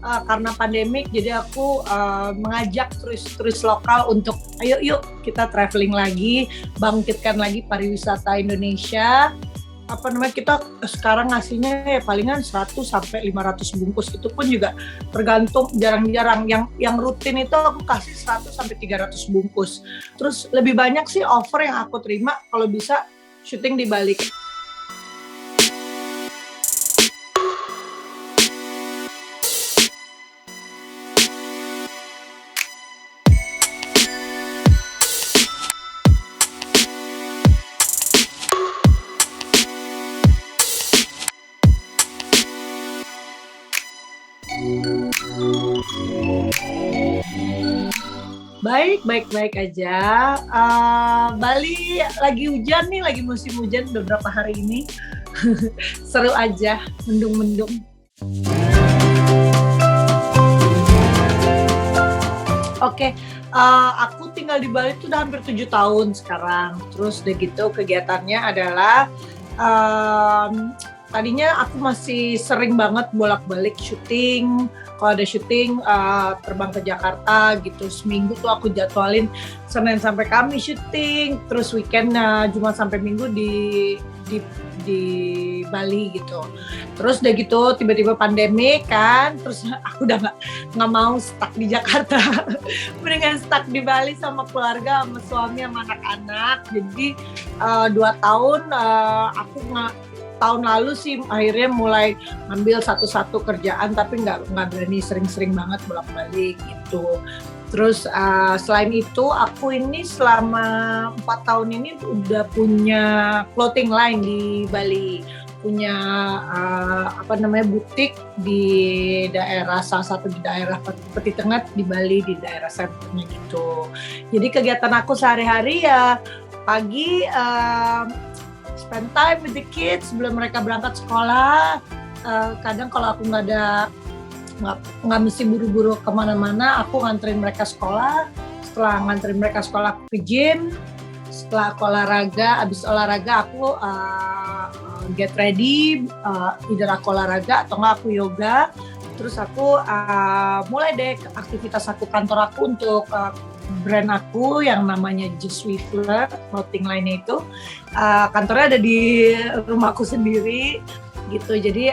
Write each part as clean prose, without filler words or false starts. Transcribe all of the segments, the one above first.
karena pandemik, jadi aku mengajak turis-turis lokal untuk ayo yuk kita traveling lagi, bangkitkan lagi pariwisata Indonesia. Kita sekarang ngasihnya ya palingan 100 sampai 500 bungkus, itu pun juga tergantung, jarang-jarang. Yang rutin itu aku kasih 100 sampai 300 bungkus. Terus lebih banyak sih offer yang aku terima kalau bisa syuting di Bali. Baik aja. Bali lagi hujan nih, lagi musim hujan beberapa hari ini. Seru aja, mendung-mendung. Oke, aku tinggal di Bali tuh udah hampir 7 tahun sekarang. Terus udah gitu kegiatannya adalah tadinya aku masih sering banget bolak-balik syuting. Kalau ada syuting terbang ke Jakarta gitu, seminggu tuh aku jadwalin Senin sampai Kamis syuting, terus weekend Jumat sampai Minggu di Bali gitu. Terus udah gitu tiba-tiba pandemi kan, terus aku udah nggak mau stuck di Jakarta, mendingan stuck di Bali sama keluarga, sama suami, sama anak-anak. Jadi 2 tahun aku tahun lalu sih akhirnya mulai ngambil satu-satu kerjaan, tapi nggak berani sering-sering banget bolak-balik gitu. Terus selain itu aku ini selama 4 tahun ini udah punya clothing line di Bali, punya butik di daerah, salah satu di daerah Peti Tengah di Bali, di daerah senternya gitu. Jadi kegiatan aku sehari-hari ya pagi spend time with the kids sebelum mereka berangkat sekolah. Kadang kalau aku nggak mesti buru-buru kemana-mana, aku nganterin mereka sekolah. Setelah nganterin mereka sekolah, aku ke gym. Setelah aku olahraga, abis olahraga aku get ready, either aku olahraga atau nggak aku yoga. Terus aku mulai deh aktivitas aku kantor aku untuk brand aku yang namanya Just Swiftler, clothing line itu. Kantornya ada di rumahku sendiri gitu. Jadi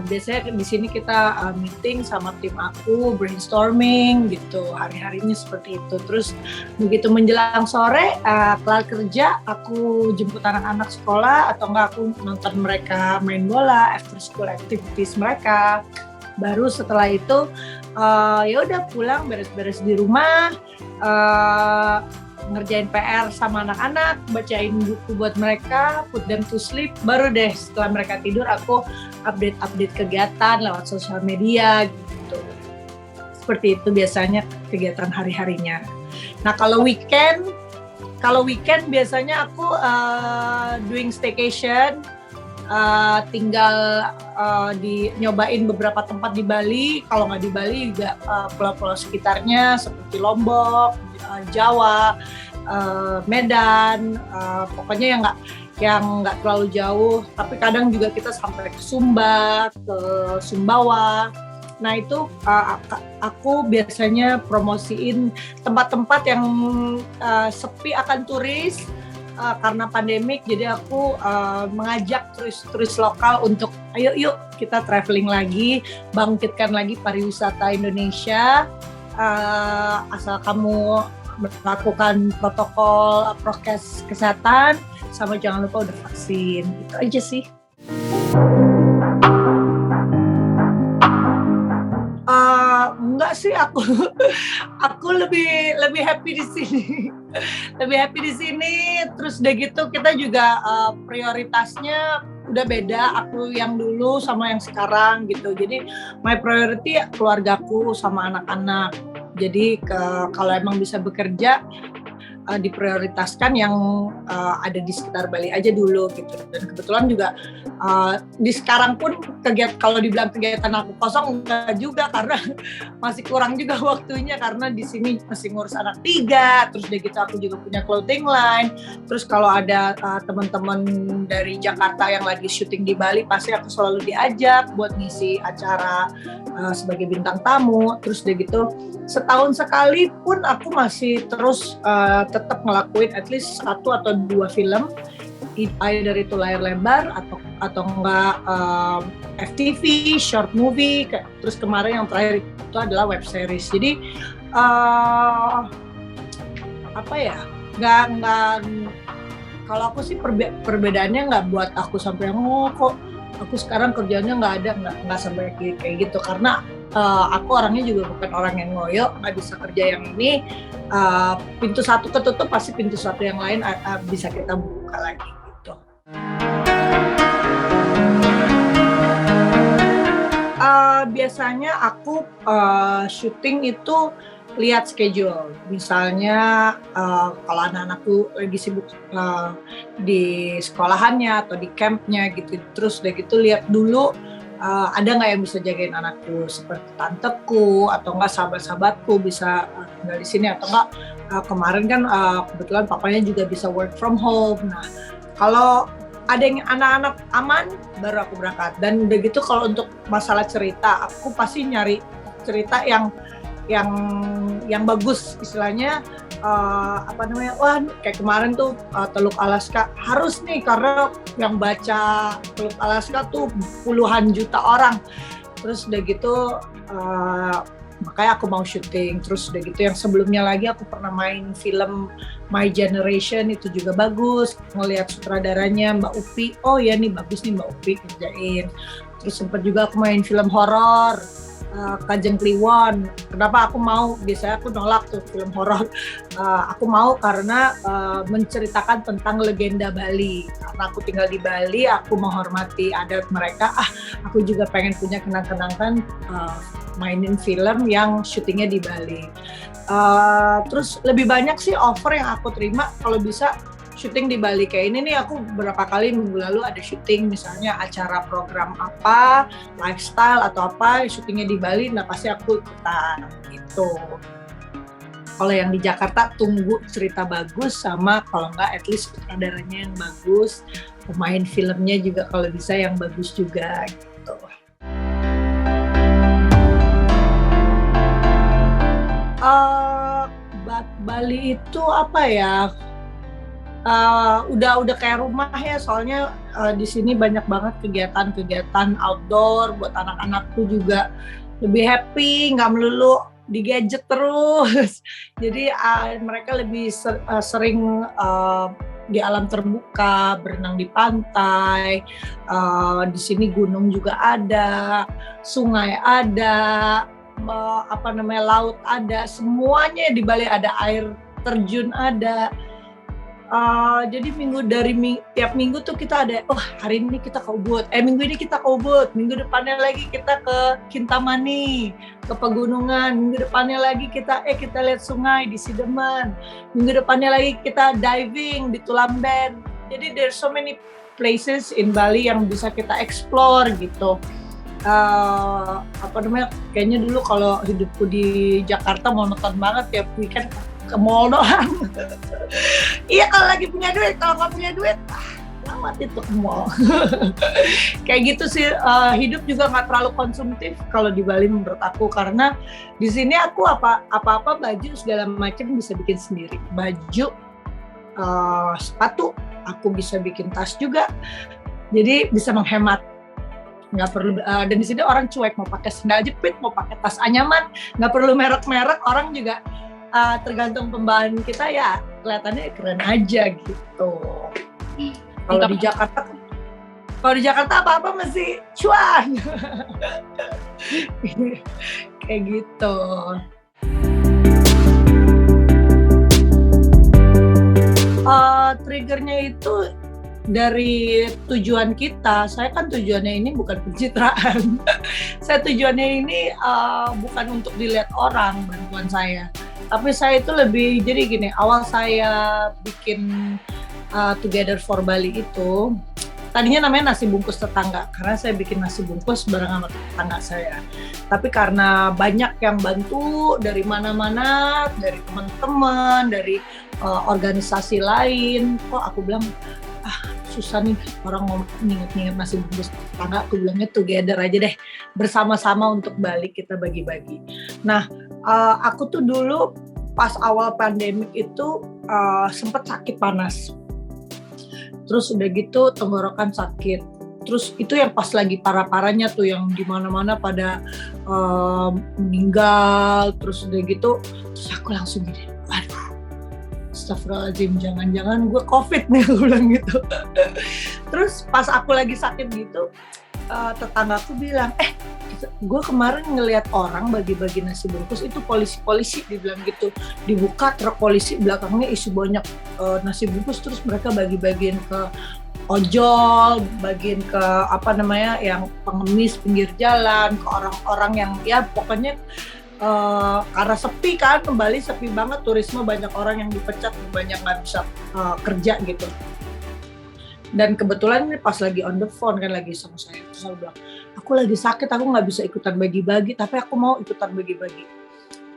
biasanya di sini kita meeting sama tim aku, brainstorming gitu, hari-harinya seperti itu. Terus begitu menjelang sore kelar kerja, aku jemput anak-anak sekolah atau enggak aku nonton mereka main bola, after school activities mereka. Baru setelah itu ya udah pulang, beres-beres di rumah, ngerjain PR sama anak-anak, bacain buku buat mereka, put them to sleep. Baru deh setelah mereka tidur aku update kegiatan lewat sosial media gitu. Seperti itu biasanya kegiatan hari-harinya. Nah kalau weekend biasanya aku doing staycation. Tinggal nyobain beberapa tempat di Bali. Kalau nggak di Bali juga pulau-pulau sekitarnya seperti Lombok, Jawa, Medan, pokoknya yang nggak terlalu jauh. Tapi kadang juga kita sampai ke Sumba, ke Sumbawa. Nah itu aku biasanya promosiin tempat-tempat yang sepi akan turis. Karena pandemik, jadi aku mengajak turis-turis lokal untuk ayo yuk kita traveling lagi, bangkitkan lagi pariwisata Indonesia. Asal kamu melakukan protokol prokes kesehatan, sama jangan lupa udah vaksin. Itu aja sih. Enggak sih, aku lebih happy di sini. Lebih happy di sini. Terus udah gitu kita juga prioritasnya udah beda, aku yang dulu sama yang sekarang gitu. Jadi my priority keluargaku sama anak-anak. Jadi kalau emang bisa bekerja diprioritaskan yang ada di sekitar Bali aja dulu gitu. Dan kebetulan juga di sekarang pun kalau dibilang kegiatan aku kosong enggak juga, karena masih kurang juga waktunya, karena di sini masih ngurus anak 3, terus udah gitu aku juga punya clothing line. Terus kalau ada teman-teman dari Jakarta yang lagi syuting di Bali, pasti aku selalu diajak buat ngisi acara sebagai bintang tamu. Terus udah gitu setahun sekali pun aku masih terus tetap ngelakuin at least 1 atau 2 film, either itu layar lebar atau enggak FTV, short movie. Terus kemarin yang terakhir itu adalah web series. Jadi apa ya, nggak kalau aku sih perbedaannya nggak buat aku sampai kok aku sekarang kerjanya nggak sampai kayak gitu, karena aku orangnya juga bukan orang yang ngoyo, nggak bisa kerja yang ini, pintu satu ketutup pasti pintu satu yang lain bisa kita buka lagi gitu. Biasanya aku syuting itu lihat schedule, misalnya kalau anak-anakku lagi sibuk di sekolahannya atau di campnya gitu, terus udah gitu lihat dulu ada nggak yang bisa jagain anakku, seperti tanteku atau enggak sahabat-sahabatku bisa tinggal di sini, atau enggak kemarin kan kebetulan papanya juga bisa work from home. Nah kalau ada yang anak-anak aman baru aku berangkat. Dan udah gitu kalau untuk masalah cerita, aku pasti nyari cerita yang bagus, istilahnya wah kayak kemarin tuh Teluk Alaska harus nih, karena yang baca Teluk Alaska tuh puluhan juta orang. Terus udah gitu makanya aku mau syuting. Terus udah gitu yang sebelumnya lagi aku pernah main film My Generation, itu juga bagus, ngelihat sutradaranya Mbak Upi, oh ya nih bagus nih Mbak Upi kerjain. Terus sempat juga aku main film horor Kajeng Kliwon. Kenapa aku mau? Biasanya aku nolak tuh film horor. Aku mau karena menceritakan tentang legenda Bali. Karena aku tinggal di Bali, aku menghormati adat mereka. Aku juga pengen punya kenang-kenangan mainin film yang syutingnya di Bali. Terus lebih banyak sih offer yang aku terima kalau bisa syuting di Bali. Kayak ini nih, aku beberapa kali minggu lalu ada syuting, misalnya acara program apa, lifestyle atau apa, syutingnya di Bali, nah pasti aku ikutan gitu. Kalau yang di Jakarta tunggu cerita bagus, sama kalau nggak at least sutradaranya yang bagus, pemain filmnya juga kalau bisa yang bagus juga gitu. Bali itu apa ya? Udah kayak rumah ya, soalnya di sini banyak banget kegiatan outdoor buat anak-anakku juga lebih happy, nggak melulu di gadget terus. Jadi mereka lebih sering di alam terbuka, berenang di pantai. Di sini gunung juga ada, sungai ada, laut ada, semuanya di Bali ada, air terjun ada. Jadi tiap minggu tuh kita ada, hari ini kita ke Ubud, minggu ini kita ke Ubud, minggu depannya lagi kita ke Kintamani, ke pegunungan, minggu depannya lagi kita lihat sungai di Sidemen, minggu depannya lagi kita diving di Tulamben. Jadi there's so many places in Bali yang bisa kita explore gitu. Kayaknya dulu kalau hidupku di Jakarta monoton banget, tiap weekend ke mall doang. Iya kalau lagi punya duit, kalau nggak punya duit, lewat itu ke mall. Kayak gitu sih, hidup juga nggak terlalu konsumtif kalau di Bali menurut aku, karena di sini aku apa-apa baju segala macam bisa bikin sendiri. Baju, sepatu, aku bisa bikin tas juga. Jadi bisa menghemat. Nggak perlu, dan di sini orang cuek, mau pakai sandal jepit, mau pakai tas anyaman, nggak perlu merek-merek, orang juga tergantung pembahan kita ya kelihatannya keren aja gitu. Kalau di Jakarta apa-apa mesti cuan. Kayak gitu. Triggernya itu dari tujuan kita. Saya kan tujuannya ini bukan pencitraan. Saya tujuannya ini bukan untuk dilihat orang bantuan saya. Tapi saya itu lebih, jadi gini, awal saya bikin Together for Bali itu, tadinya namanya nasi bungkus tetangga, karena saya bikin nasi bungkus bareng sama tetangga saya. Tapi karena banyak yang bantu dari mana-mana, dari teman-teman, dari organisasi lain, kok aku bilang, susah nih orang mau nginget-nginget nasi bungkus tetangga, aku bilangnya together aja deh, bersama-sama untuk balik kita bagi-bagi. Nah, aku tuh dulu pas awal pandemik itu sempat sakit panas. Terus udah gitu tenggorokan sakit. Terus itu yang pas lagi parah-parahnya tuh, yang di mana-mana pada meninggal. Terus udah gitu, terus aku langsung gini, aduh, astagfirullahaladzim, jangan-jangan gue COVID nih, aku bilang gitu. Terus pas aku lagi sakit gitu, tetanggaku bilang, gue kemarin ngelihat orang bagi-bagi nasi bungkus itu polisi-polisi, dibilang gitu, dibuka truk polisi, belakangnya isi banyak nasi bungkus, terus mereka bagi-bagiin ke ojol, bagiin ke yang pengemis pinggir jalan, ke orang-orang yang ya pokoknya karena sepi kan, Bali sepi banget, turisme, banyak orang yang dipecat, banyak nggak bisa kerja gitu. Dan kebetulan ini pas lagi on the phone kan, lagi sama saya, terus saya bilang, aku lagi sakit, aku nggak bisa ikutan bagi-bagi, tapi aku mau ikutan bagi-bagi.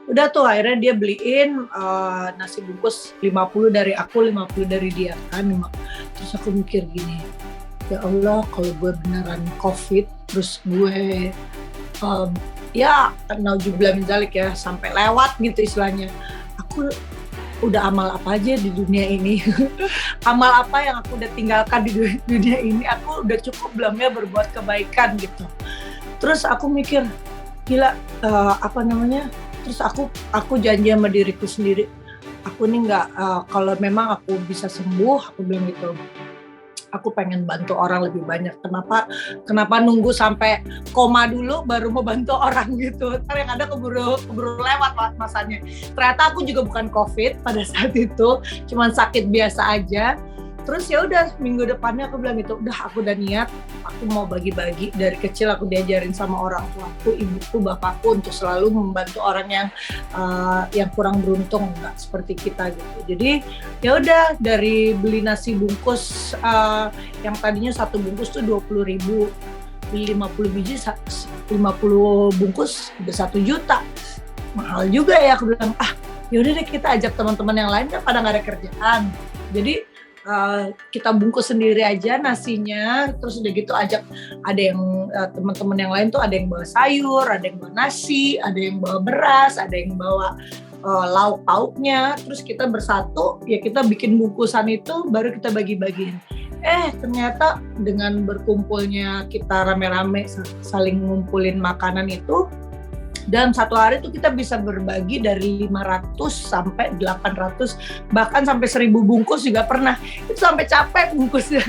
Udah tuh akhirnya dia beliin nasi bungkus 50 dari aku, 50 dari dia kan. Terus aku mikir gini, ya Allah, kalau gue beneran COVID, terus gue nauzubillah min dzalik ya, sampai lewat gitu istilahnya, aku udah amal apa aja di dunia ini? Amal apa yang aku udah tinggalkan di dunia ini? Aku udah cukup belum ya berbuat kebaikan gitu. Terus aku mikir, gila, terus aku janji sama diriku sendiri, aku nih nggak, kalau memang aku bisa sembuh, aku bilang gitu, aku pengen bantu orang lebih banyak. Kenapa nunggu sampai koma dulu baru mau bantu orang gitu? Ntar yang ada keburu lewat masanya. Ternyata aku juga bukan COVID pada saat itu, cuman sakit biasa aja. Terus ya udah, minggu depannya aku bilang gitu, udah aku udah niat, aku mau bagi-bagi. Dari kecil aku diajarin sama orang tuaku, ibuku, bapakku untuk selalu membantu orang yang kurang beruntung, nggak seperti kita gitu. Jadi ya udah, dari beli nasi bungkus yang tadinya satu bungkus tuh 20.000, beli 50 biji, 50 bungkus udah 1 juta. Mahal juga ya, aku bilang, yaudah deh, kita ajak teman-teman yang lain kan pada nggak ada kerjaan. Jadi kita bungkus sendiri aja nasinya, terus udah gitu ajak, ada yang teman-teman yang lain tuh, ada yang bawa sayur, ada yang bawa nasi, ada yang bawa beras, ada yang bawa lauk pauknya, terus kita bersatu ya, kita bikin bungkusan itu baru kita bagi-bagiin. Ternyata dengan berkumpulnya kita rame-rame saling ngumpulin makanan itu, dalam satu hari tuh kita bisa berbagi dari 500 sampai 800, bahkan sampai 1000 bungkus juga pernah. Itu sampai capek bungkusnya.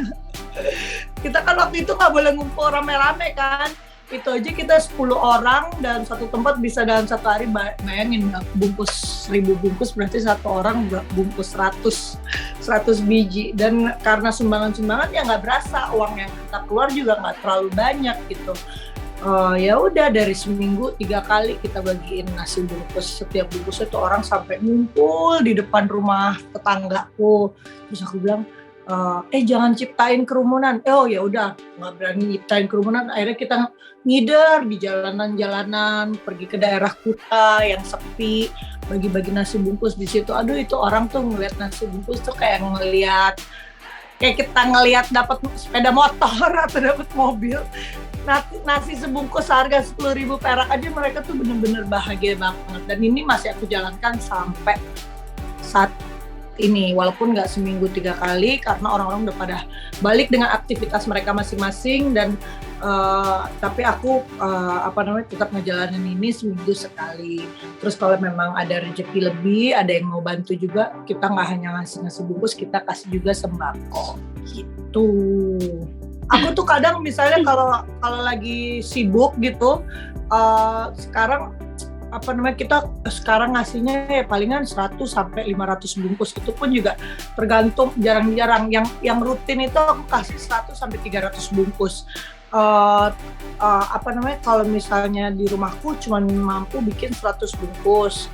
Kita kan waktu itu nggak boleh ngumpul rame-rame kan. Itu aja kita 10 orang dalam satu tempat bisa dalam satu hari, bayangin, bungkus 1000 bungkus berarti satu orang bungkus 100 biji. Dan karena sumbangan-sumbangan ya nggak berasa, uang yang kita keluar juga nggak terlalu banyak gitu. Ya udah, dari seminggu 3 kali kita bagiin nasi bungkus. Setiap bungkus itu orang sampai ngumpul di depan rumah tetanggaku. Terus aku bilang, jangan ciptain kerumunan. Ya udah, nggak berani ciptain kerumunan. Akhirnya kita ngider di jalanan-jalanan, pergi ke daerah Kuta yang sepi, bagi-bagi nasi bungkus di situ. Aduh, itu orang tuh ngeliat nasi bungkus tuh kayak kita ngeliat dapat sepeda motor atau dapat mobil. Nasi sebungkus harga 10.000 perak aja mereka tuh bener-bener bahagia banget. Dan ini masih aku jalankan sampai saat ini, walaupun nggak seminggu 3 kali, karena orang-orang udah pada balik dengan aktivitas mereka masing-masing. Dan tapi aku tetap ngejalanin ini seminggu sekali. Terus kalau memang ada rezeki lebih, ada yang mau bantu juga, kita nggak hanya ngasih nasi bungkus, kita kasih juga sembako gitu. Aku tuh kadang misalnya kalau lagi sibuk gitu, sekarang kita sekarang ngasihnya ya palingan 100 sampai 500 bungkus. Itu pun juga tergantung, jarang-jarang. Yang rutin itu aku kasih 100 sampai 300 bungkus. Kalau misalnya di rumahku cuma mampu bikin 100 bungkus.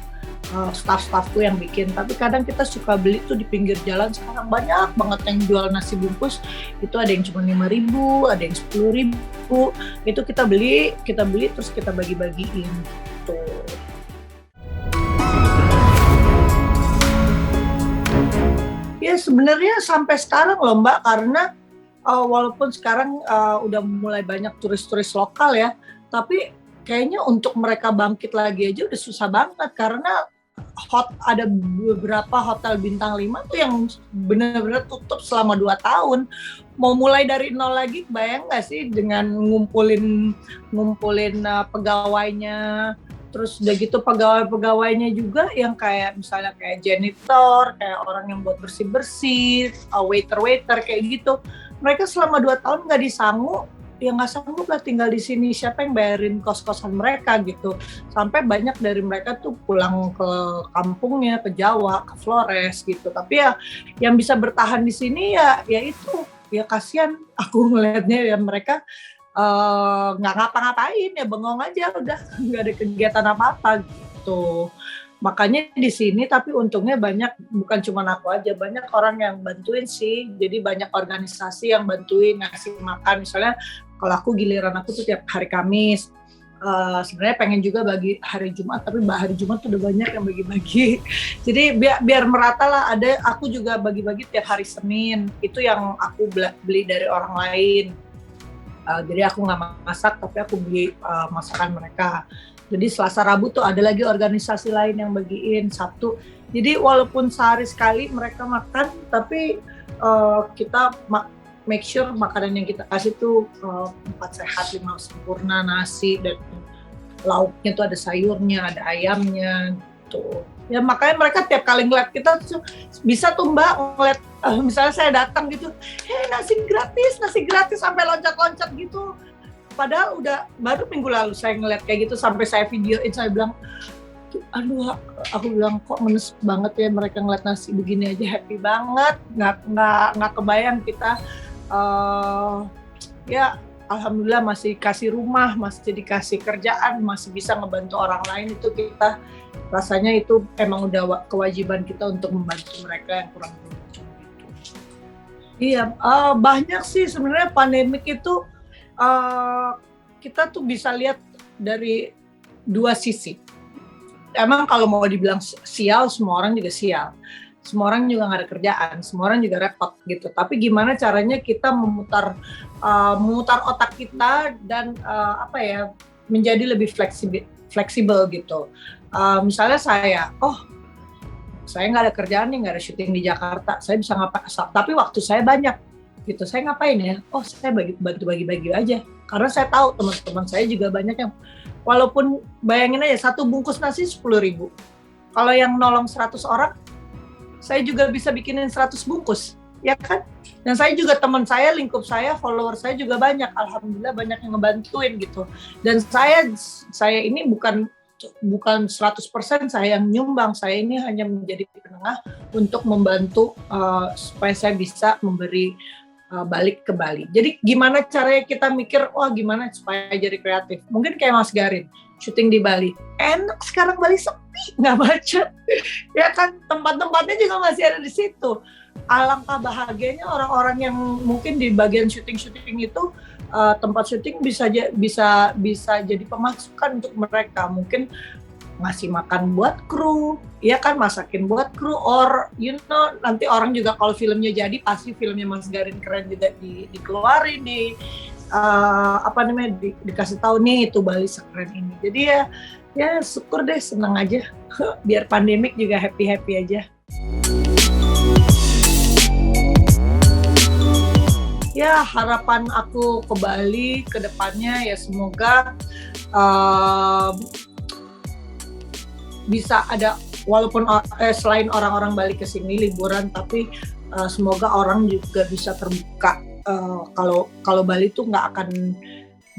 staff-staffku yang bikin. Tapi kadang kita suka beli tuh di pinggir jalan, sekarang banyak banget yang jual nasi bungkus. Itu ada yang cuma 5.000, ada yang 10.000. Itu kita beli terus kita bagi-bagiin gitu. Ya sebenarnya sampai sekarang loh Mbak, karena walaupun sekarang udah mulai banyak turis-turis lokal ya, tapi kayaknya untuk mereka bangkit lagi aja udah susah banget, karena ada beberapa hotel bintang 5 tuh yang benar-benar tutup selama 2 tahun. Mau mulai dari nol lagi, bayang nggak sih dengan ngumpulin pegawainya, terus udah gitu pegawai-pegawainya juga yang kayak misalnya kayak janitor, kayak orang yang buat bersih-bersih, waiter kayak gitu. Mereka selama 2 tahun nggak disanggup, ya nggak sanggup lah tinggal di sini, siapa yang bayarin kos-kosan mereka gitu. Sampai banyak dari mereka tuh pulang ke kampungnya, ke Jawa, ke Flores gitu. Tapi ya yang bisa bertahan di sini ya itu, ya kasihan aku ngelihatnya ya, mereka nggak ngapa-ngapain, ya bengong aja udah, nggak ada kegiatan apa-apa gitu. Makanya di sini, tapi untungnya banyak, bukan cuma aku aja, banyak orang yang bantuin sih. Jadi banyak organisasi yang bantuin ngasih makan. Misalnya kalau aku, giliran aku tuh tiap hari Kamis. Sebenarnya pengen juga bagi hari Jumat, tapi hari Jumat tuh udah banyak yang bagi-bagi. Jadi biar merata lah. Aku juga bagi-bagi tiap hari Senin. Itu yang aku beli dari orang lain. Jadi aku nggak masak, tapi aku beli masakan mereka. Jadi Selasa Rabu tuh ada lagi organisasi lain yang bagiin, Sabtu. Jadi walaupun sehari sekali mereka makan, tapi kita make sure makanan yang kita kasih tuh 4 sehat, 5 sempurna, nasi, dan lauknya tuh ada sayurnya, ada ayamnya gitu. Ya makanya mereka tiap kali ngeliat kita tuh, bisa tuh Mbak ngeliat, misalnya saya datang gitu, nasi gratis sampai loncat-loncat gitu. Padahal udah baru minggu lalu saya ngeliat kayak gitu, sampai saya videoin, saya bilang, aduh, aku bilang kok menes banget ya mereka ngeliat nasi begini aja happy banget, nggak kebayang kita ya alhamdulillah masih kasih rumah, masih dikasih kerjaan, masih bisa ngebantu orang lain. Itu kita rasanya itu emang udah kewajiban kita untuk membantu mereka yang kurang beruntung gitu. Iya, banyak sih sebenarnya pandemik itu. Kita tuh bisa lihat dari 2 sisi. Emang kalau mau dibilang sial, semua orang juga sial. Semua orang juga nggak ada kerjaan, semua orang juga repot gitu. Tapi gimana caranya kita memutar otak kita dan menjadi lebih fleksibel gitu. Misalnya saya nggak ada kerjaan nih, nggak ada syuting di Jakarta, saya bisa ngapain? Tapi waktu saya banyak. Gitu, saya ngapain ya? Saya bantu bagi-bagi aja. Karena saya tahu teman-teman saya juga banyak yang, walaupun bayangin aja, 1 bungkus nasi 10.000. Kalau yang nolong 100 orang, saya juga bisa bikinin 100 bungkus, ya kan? Dan saya juga, teman saya, lingkup saya, follower saya juga banyak. Alhamdulillah banyak yang ngebantuin gitu. Dan saya ini bukan 100% saya yang nyumbang, saya ini hanya menjadi penengah untuk membantu supaya saya bisa memberi balik ke Bali. Jadi gimana caranya kita mikir, gimana supaya jadi kreatif. Mungkin kayak Mas Garin, syuting di Bali. Enak sekarang Bali sepi, nggak macet. Ya kan, tempat-tempatnya juga masih ada di situ. Alangkah bahagianya orang-orang yang mungkin di bagian syuting itu, tempat syuting bisa jadi pemasukan untuk mereka. Mungkin ngasih makan buat kru, ya kan, masakin buat kru, or nanti orang juga kalau filmnya jadi, pasti filmnya Mas Garin keren juga dikeluarin, dikasih tahu nih itu Bali sekeren ini. Jadi ya syukur deh, senang aja. Biar pandemik juga happy aja. Ya harapan aku ke Bali ke depannya ya semoga bisa ada, walaupun selain orang-orang Bali ke sini liburan, tapi semoga orang juga bisa terbuka. Kalau Bali tuh nggak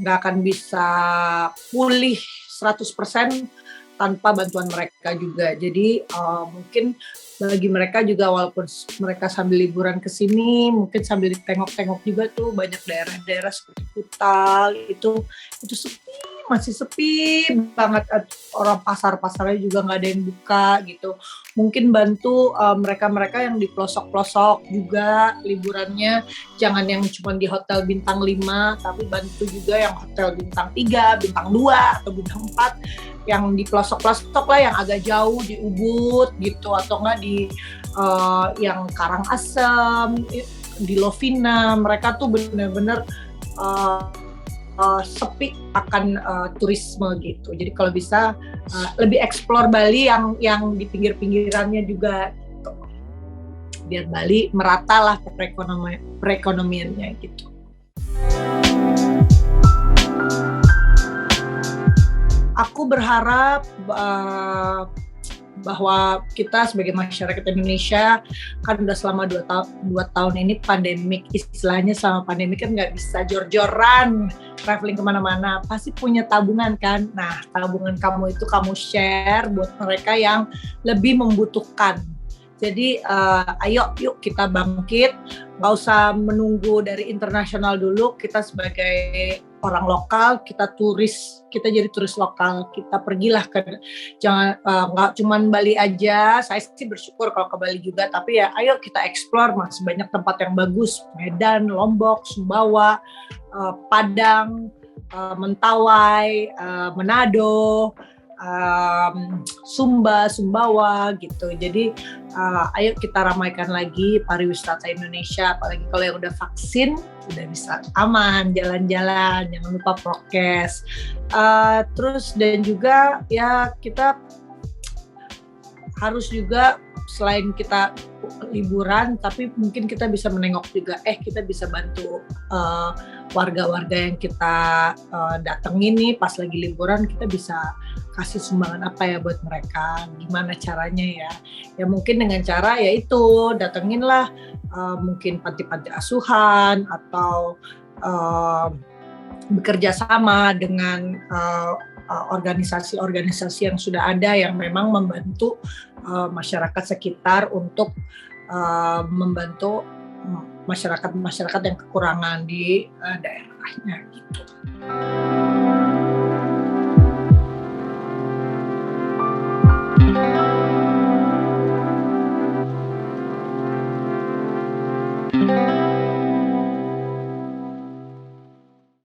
akan bisa pulih 100% tanpa bantuan mereka juga. Jadi mungkin bagi mereka juga, walaupun mereka sambil liburan ke sini, mungkin sambil ditengok-tengok juga tuh banyak daerah-daerah seperti Kuta itu sepi masih sepi banget, orang pasar-pasarnya juga nggak ada yang buka gitu. Mungkin bantu mereka-mereka yang di pelosok-pelosok juga liburannya, jangan yang cuma di hotel bintang 5, tapi bantu juga yang hotel bintang 3, bintang 2, atau bintang 4, yang di pelosok-pelosok lah, yang agak jauh di Ubud gitu, atau enggak di yang Karangasem, di Lovina. Mereka tuh bener-bener sepi akan turisme gitu. Jadi kalau bisa lebih explore Bali yang di pinggir-pinggirannya juga gitu. Biar Bali merata lah perekonomiannya gitu. Aku berharap bahwa kita sebagai masyarakat Indonesia kan udah selama 2 tahun ini pandemik, istilahnya selama pandemik kan nggak bisa jor-joran traveling kemana-mana, pasti punya tabungan kan. Nah, tabungan kamu itu kamu share buat mereka yang lebih membutuhkan. Jadi ayo yuk kita bangkit, nggak usah menunggu dari internasional dulu. Kita sebagai orang lokal, kita jadi turis lokal. Kita pergilah jangan nggak cuman Bali aja. Saya sih bersyukur kalau ke Bali juga, tapi ya ayo kita explore, masih banyak tempat yang bagus. Medan, Lombok, Sumbawa, Padang, Mentawai, Manado, Sumbawa gitu. Jadi ayo kita ramaikan lagi pariwisata Indonesia, apalagi kalau yang udah vaksin udah bisa aman jalan-jalan, jangan lupa prokes. Terus dan juga ya kita harus juga selain kita liburan, tapi mungkin kita bisa menengok juga, kita bisa bantu warga-warga yang kita datengin nih pas lagi liburan, kita bisa kasih sumbangan apa ya buat mereka, gimana caranya ya. Ya mungkin dengan cara yaitu datenginlah mungkin panti-panti asuhan atau bekerja sama dengan organisasi-organisasi yang sudah ada yang memang membantu masyarakat sekitar untuk membantu masyarakat yang kekurangan di daerahnya gitu.